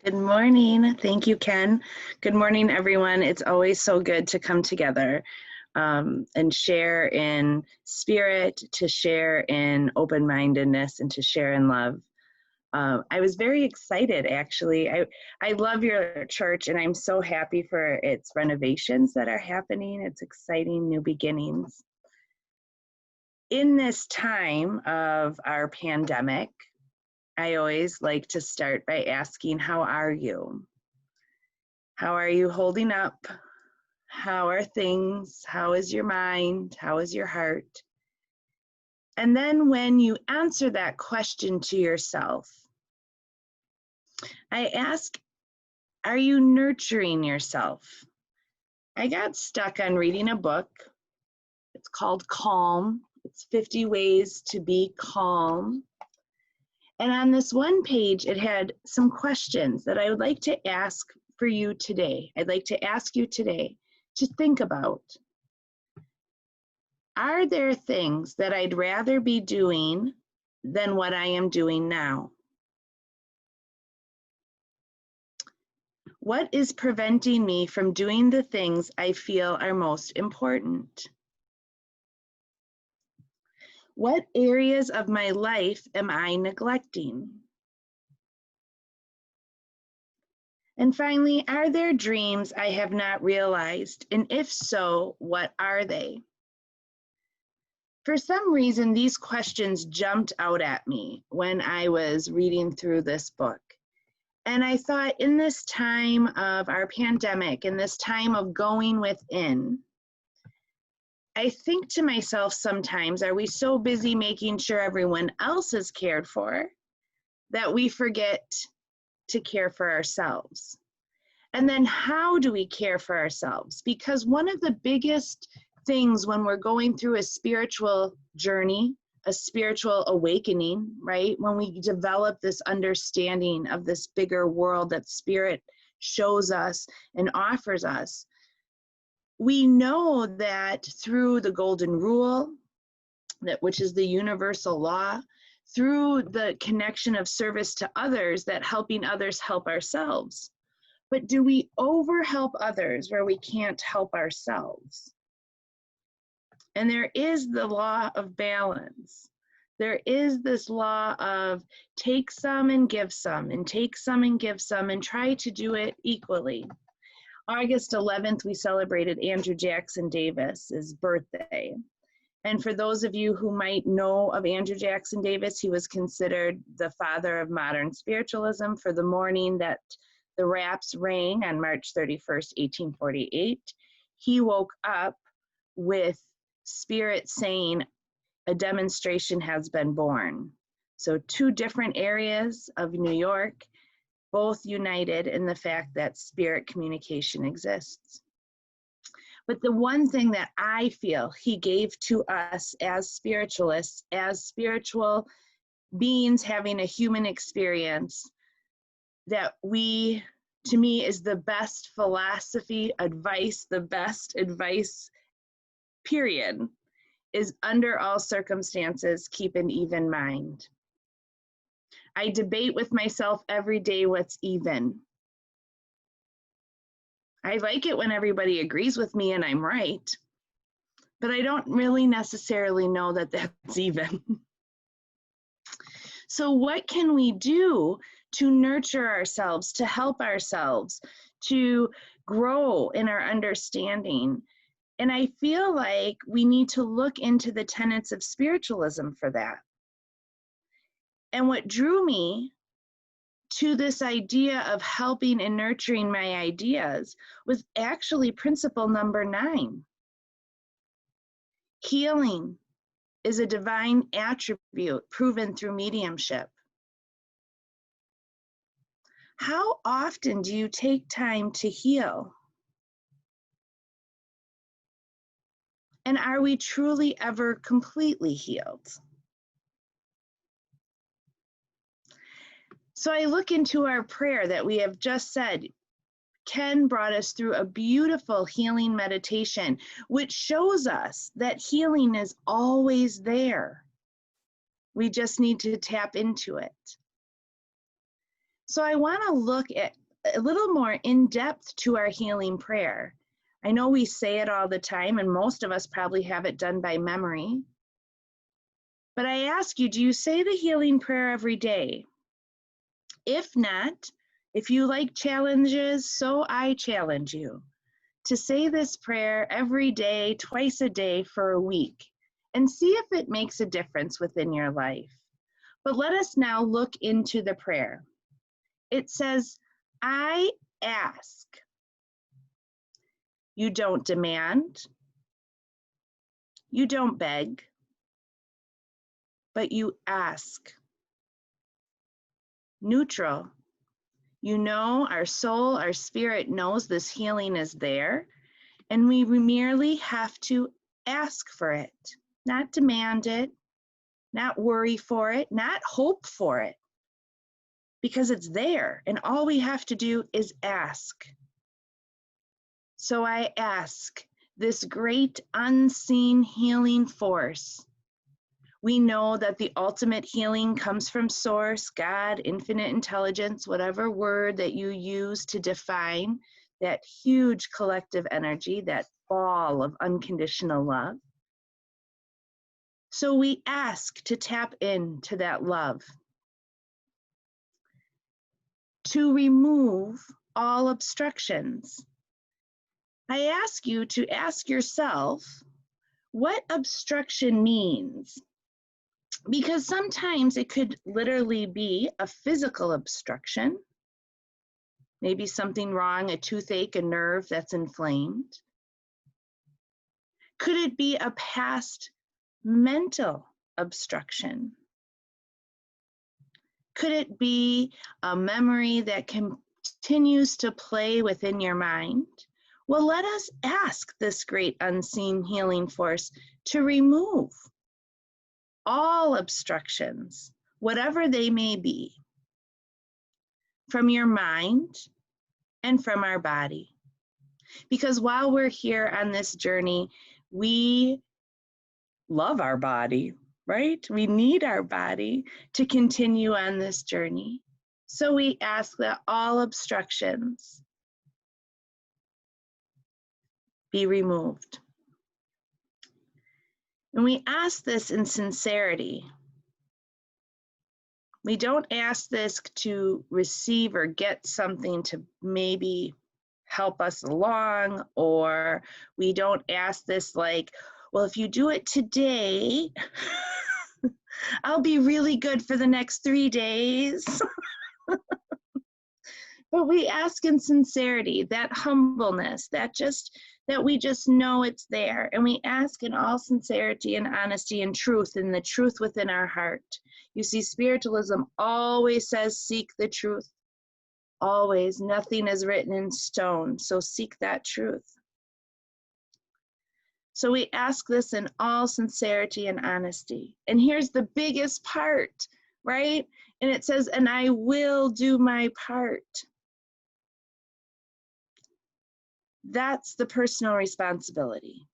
Good morning. Thank you, Ken. Good morning, everyone. It's always so good to come together and share in spirit, to share in open-mindedness, and to share in love. I was very excited, actually. I love your church, and I'm so happy for its renovations that are happening. It's exciting new beginnings. In this time of our pandemic, I always like to start by asking, how are you? How are you holding up? How are things? How is your mind? How is your heart? And then when you answer that question to yourself, I ask, are you nurturing yourself? I got stuck on reading a book. It's called Calm. It's 50 Ways to Be Calm. And on this one page, it had some questions that I would like to ask for you today. I'd like to ask you today to think about. Are there things that I'd rather be doing than what I am doing now? What is preventing me from doing the things I feel are most important? What areas of my life am I neglecting? And finally, are there dreams I have not realized? And if so, what are they? For some reason, these questions jumped out at me when I was reading through this book. And I thought, in this time of our pandemic, in this time of going within, I think to myself sometimes, are we so busy making sure everyone else is cared for that we forget to care for ourselves? And then how do we care for ourselves? Because one of the biggest things when we're going through a spiritual journey, a spiritual awakening, right? When we develop this understanding of this bigger world that spirit shows us and offers us, we know that through the golden rule, which is the universal law, through the connection of service to others, that helping others help ourselves. But do we over-help others where we can't help ourselves? And there is the law of balance. There is this law of take some and give some, and take some and give some, and try to do it equally. August 11th, we celebrated Andrew Jackson Davis's birthday. And for those of you who might know of Andrew Jackson Davis, he was considered the father of modern spiritualism. For the morning that the raps rang on March 31st, 1848, he woke up with spirit saying, a demonstration has been born. So two different areas of New York, both united in the fact that spirit communication exists. But the one thing that I feel he gave to us as spiritualists, as spiritual beings having a human experience, that to me, is the best philosophy, advice, the best advice, period, is under all circumstances, keep an even mind. I debate with myself every day what's even. I like it when everybody agrees with me and I'm right, but I don't really necessarily know that that's even. So what can we do to nurture ourselves, to help ourselves, to grow in our understanding? And I feel like we need to look into the tenets of spiritualism for that. And what drew me to this idea of helping and nurturing my ideas was actually principle number 9. Healing is a divine attribute proven through mediumship. How often do you take time to heal? And are we truly ever completely healed? So I look into our prayer that we have just said. Ken brought us through a beautiful healing meditation, which shows us that healing is always there. We just need to tap into it. So I want to look at a little more in depth to our healing prayer. I know we say it all the time, and most of us probably have it done by memory. But I ask you, do you say the healing prayer every day? If not, if you like challenges, so I challenge you to say this prayer every day, twice a day for a week, and see if it makes a difference within your life. But let us now look into the prayer. It says, I ask. You don't demand. You don't beg, but you ask. Neutral. You know, our soul, our spirit knows this healing is there, and we merely have to ask for it, not demand it, not worry for it, not hope for it, because it's there, and all we have to do is ask. So I ask this great unseen healing force. We know that the ultimate healing comes from Source, God, infinite intelligence, whatever word that you use to define that huge collective energy, that ball of unconditional love. So we ask to tap into that love, to remove all obstructions. I ask you to ask yourself what obstruction means. Because sometimes it could literally be a physical obstruction, maybe something wrong, a toothache, a nerve that's inflamed. Could it be a past mental obstruction? Could it be a memory that continues to play within your mind? Well, let us ask this great unseen healing force to remove all obstructions, whatever they may be, from your mind and from our body. Because while we're here on this journey, we love our body, right? We need our body to continue on this journey. So we ask that all obstructions be removed. And we ask this in sincerity. We don't ask this to receive or get something to maybe help us along, or we don't ask this like, well, if you do it today, I'll be really good for the next 3 days. But we ask in sincerity, that humbleness, that we just know it's there. And we ask in all sincerity and honesty and truth, and the truth within our heart. You see, spiritualism always says, seek the truth. Always. Nothing is written in stone. So seek that truth. So we ask this in all sincerity and honesty. And here's the biggest part, right? And it says, and I will do my part. That's the personal responsibility.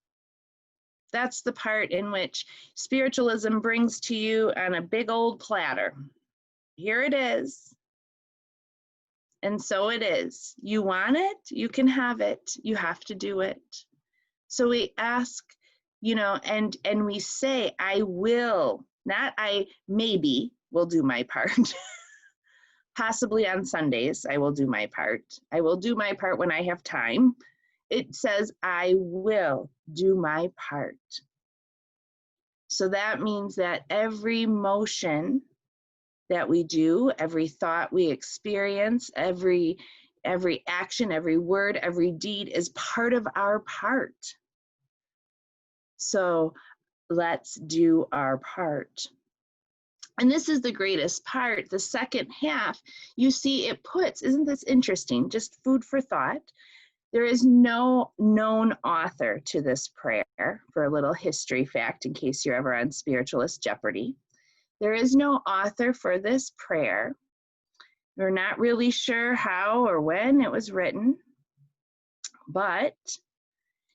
That's the part in which spiritualism brings to you on a big old platter. Here it is. And so it is. You want it, you can have it. You have to do it. So we ask, and we say, I will, not I maybe will do my part. Possibly on Sundays, I will do my part. I will do my part when I have time. It says, I will do my part. So that means that every motion that we do, every thought we experience, every action, every word, every deed is part of our part. So let's do our part. And this is the greatest part. The second half, you see it puts, isn't this interesting? Just food for thought. There is no known author to this prayer, for a little history fact in case you're ever on Spiritualist Jeopardy. There is no author for this prayer. We're not really sure how or when it was written, but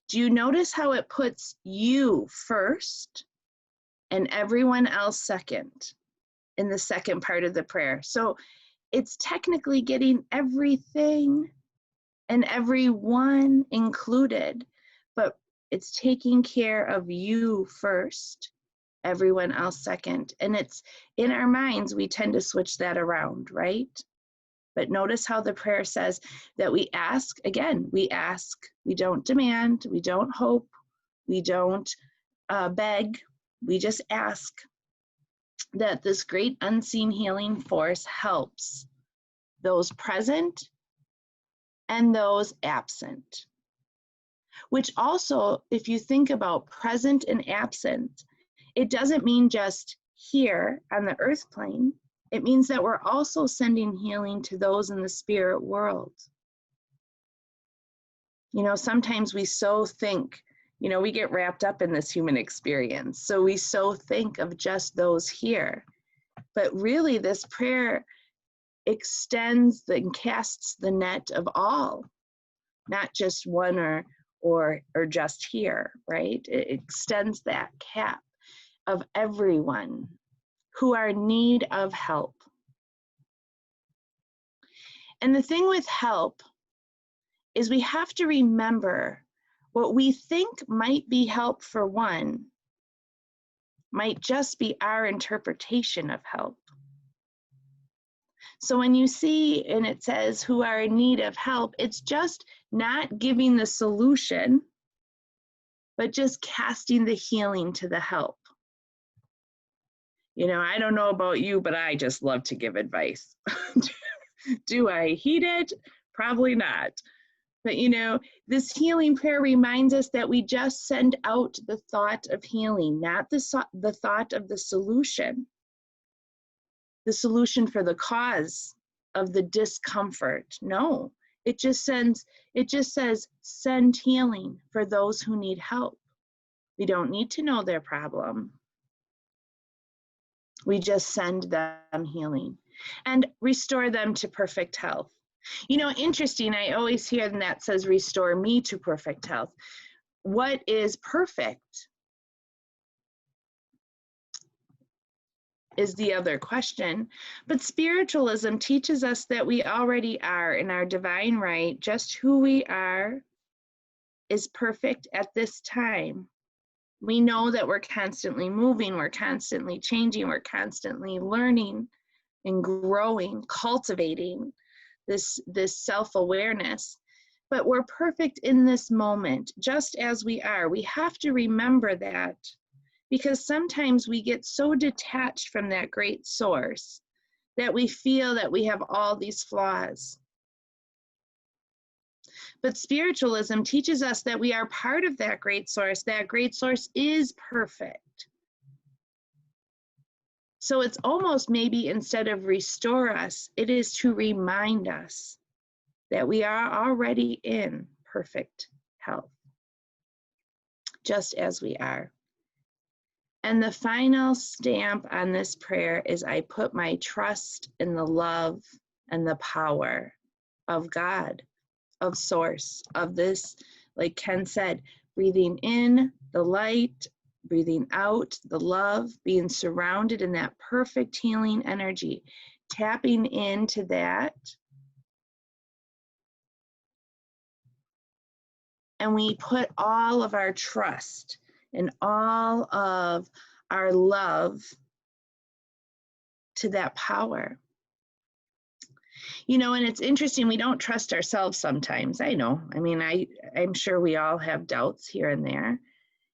do you notice how it puts you first and everyone else second in the second part of the prayer? So it's technically getting everything and everyone included, but it's taking care of you first, everyone else second. And it's in our minds, we tend to switch that around, right? But notice how the prayer says that we ask, again, we ask, we don't demand, we don't hope, we don't beg, we just ask that this great unseen healing force helps those present and those absent. Which also, if you think about present and absent, it doesn't mean just here on the earth plane. It means that we're also sending healing to those in the spirit world. You know, sometimes we so think, you know, we get wrapped up in this human experience. So we so think of just those here. But really, this prayer extends and casts the net of all, not just one or just here, right? It extends that cap of everyone who are in need of help. And the thing with help is we have to remember what we think might be help for one might just be our interpretation of help. So when you see, and it says who are in need of help, it's just not giving the solution, but just casting the healing to the help. You know, I don't know about you, but I just love to give advice. Do I heed it? Probably not. But you know, this healing prayer reminds us that we just send out the thought of healing, not the thought of the solution for the cause of the discomfort. No, it just says send healing for those who need help. We don't need to know their problem. We just send them healing and restore them to perfect health. You know, interesting, I always hear that says restore me to perfect health. What is perfect is the other question. But spiritualism teaches us that we already are in our divine right. Just who we are is perfect at this time. We know that we're constantly moving, we're constantly changing, we're constantly learning and growing, cultivating this self-awareness. But we're perfect in this moment, just as we are. We have to remember that, because sometimes we get so detached from that great source that we feel that we have all these flaws. But spiritualism teaches us that we are part of that great source. That great source is perfect. So it's almost maybe instead of restore us, it is to remind us that we are already in perfect health, just as we are. And the final stamp on this prayer is I put my trust in the love and the power of God, of source, of this, like Ken said, breathing in the light, breathing out the love, being surrounded in that perfect healing energy, tapping into that. And we put all of our trust and all of our love to that power. You know, and it's interesting, we don't trust ourselves sometimes. I know. I mean, I'm sure we all have doubts here and there,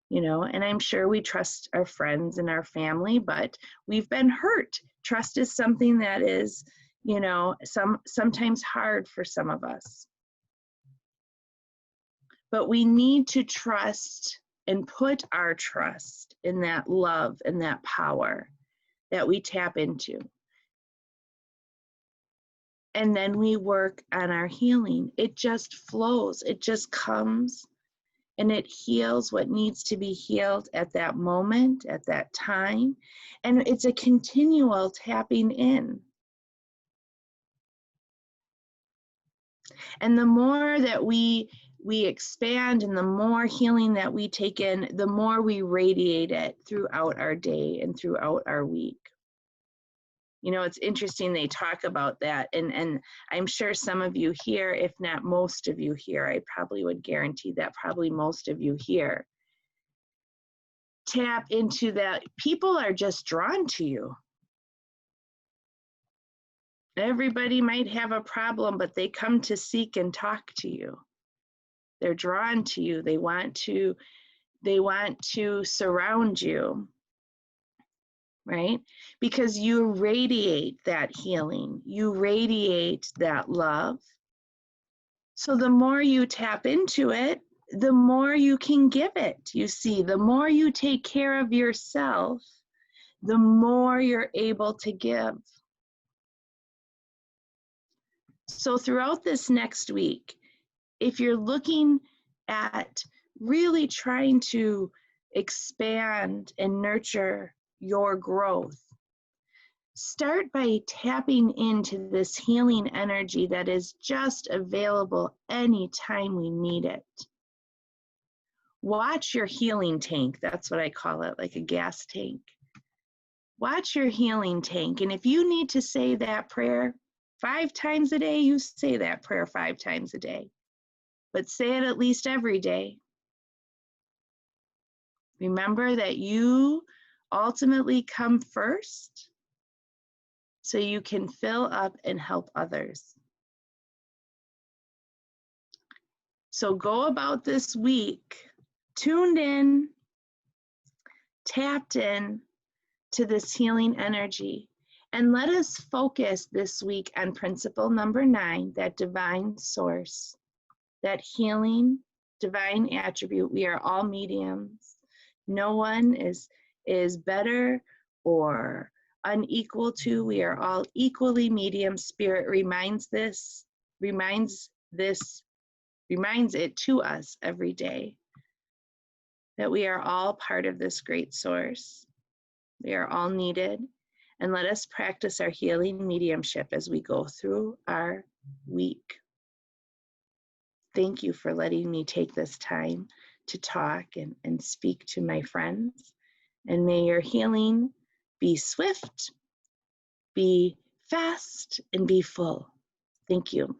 you know, and I'm sure we trust our friends and our family, but we've been hurt. Trust is something that is, you know, sometimes hard for some of us. But we need to trust and put our trust in that love and that power that we tap into. And then we work on our healing. It just flows. It just comes and it heals what needs to be healed at that moment, at that time. And it's a continual tapping in. And the more that we expand and the more healing that we take in, the more we radiate it throughout our day and throughout our week. You know, it's interesting they talk about that, and I'm sure some of you here, if not most of you here, I probably would guarantee that probably most of you here tap into that. People are just drawn to you. Everybody might have a problem, but they come to seek and talk to you. They're drawn to you. They want to surround you, right? Because you radiate that healing. You radiate that love. So the more you tap into it, the more you can give it. You see, the more you take care of yourself, the more you're able to give. So throughout this next week, if you're looking at really trying to expand and nurture your growth, start by tapping into this healing energy that is just available anytime we need it. Watch your healing tank. That's what I call it, like a gas tank. Watch your healing tank. And if you need to say that prayer 5 times a day, you say that prayer 5 times a day. But say it at least every day. Remember that you ultimately come first so you can fill up and help others. So go about this week tuned in, tapped in to this healing energy. And let us focus this week on principle number 9, that divine source, that healing, divine attribute. We are all mediums. No one is better or unequal to. We are all equally medium. Spirit reminds it to us every day that we are all part of this great source. We are all needed. And let us practice our healing mediumship as we go through our week. Thank you for letting me take this time to talk and speak to my friends. And may your healing be swift, be fast, and be full. Thank you.